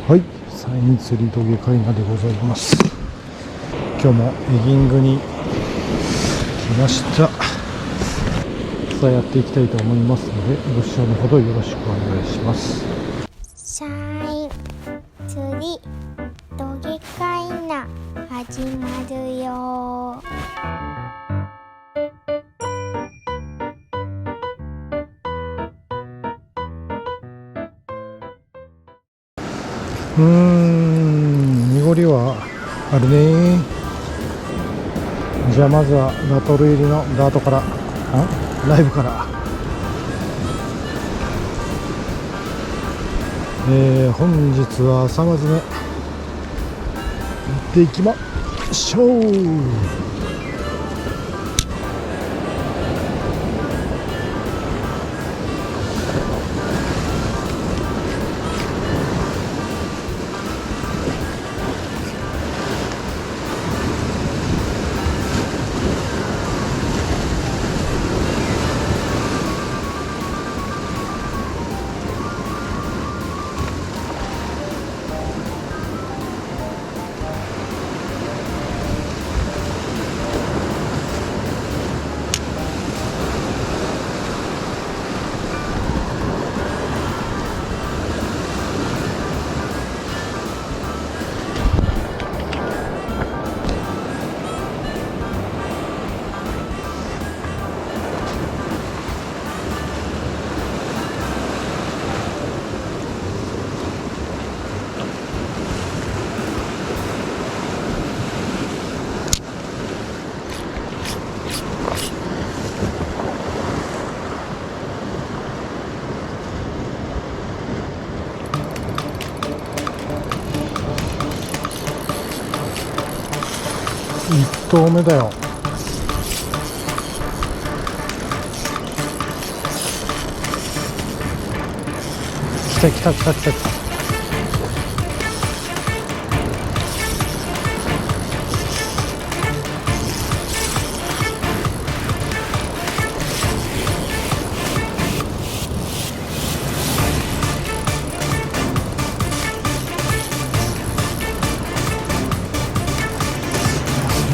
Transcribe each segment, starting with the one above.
はい、サイン釣り峠海岸でございます。今日もエギングに来ました。さあやっていきたいと思いますので、ご視聴のほどよろしくお願いします。サイン釣り峠海岸始まるよ。濁りはあるね。じゃあまずはラトル入りのダートからライブから、本日は朝まずめ行っていきましょう。1投目だよ。来た来た来た来た来た。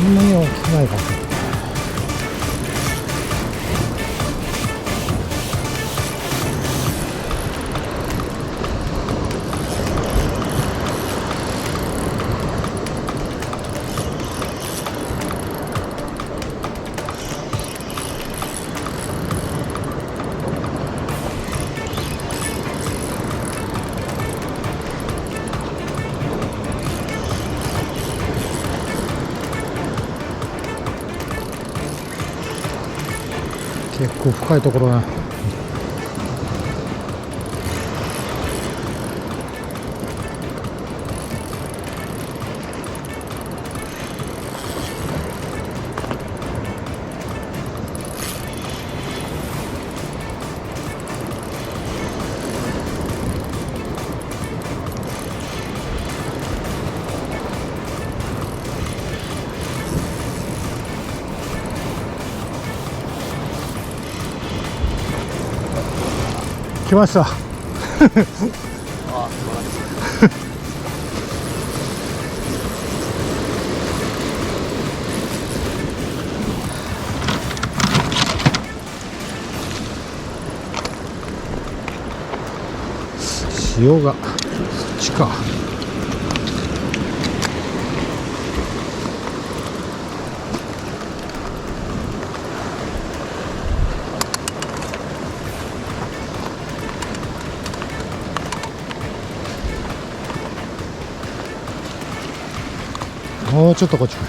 そんなに大きくないかも。結構深いところだ。来ました。潮がそっちか。もうちょっとこっちか。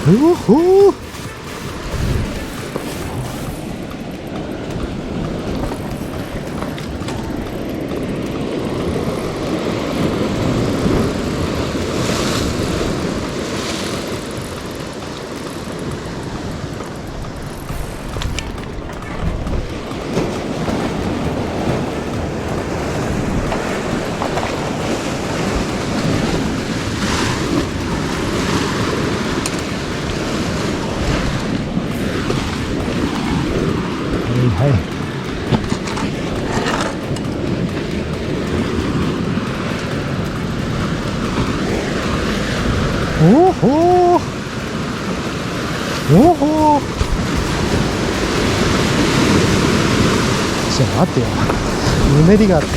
うほー。ってよ。ぬめりがあって。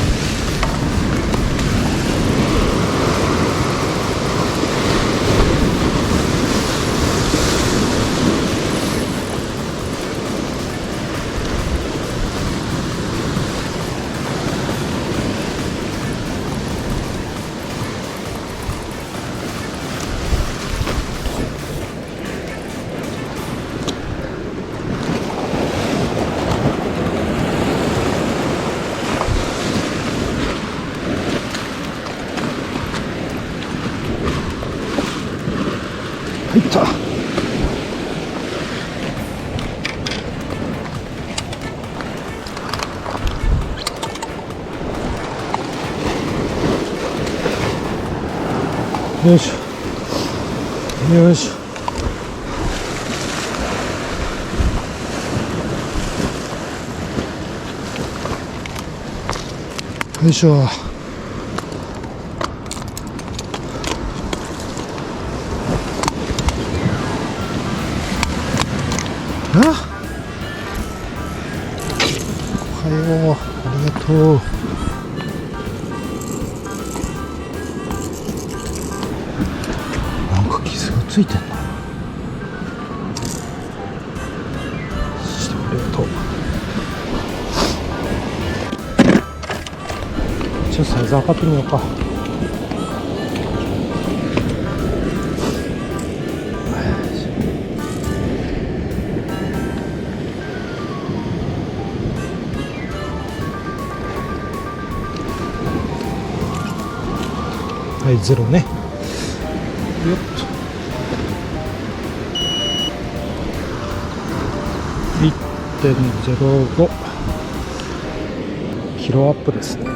入った。よいしょよいしょ。よいしょ。おはよう、ありがとう。なんか傷がついてんな。してありがとう。ちょっとサイズ測ってみようか。はい、ゼロね。よっと。1.05 キロアップですね。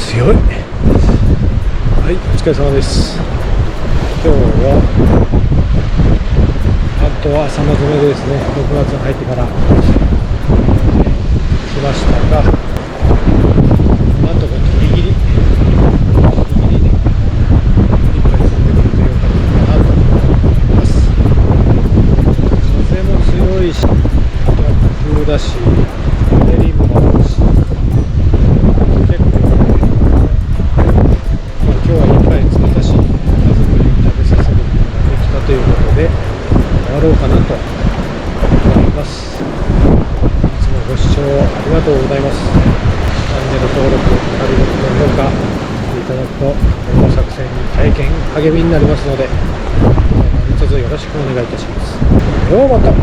強い。はい、お疲れ様です。今日はあとは朝の詰めでですね、6月に入ってから来ましたが、なんとかギリギリで理解されてくれてよかったかなと思います。風も強いし、逆風だし、うねりもあるし、今日はいっぱい作ったし、家族に食べさせることができたということで終わろうかなと思います。いつもご視聴ありがとうございます。チャンネル登録、あるいは高評価いただくとこの作戦に大変励みになりますので、何卒よろしくお願いいたします。ではまた。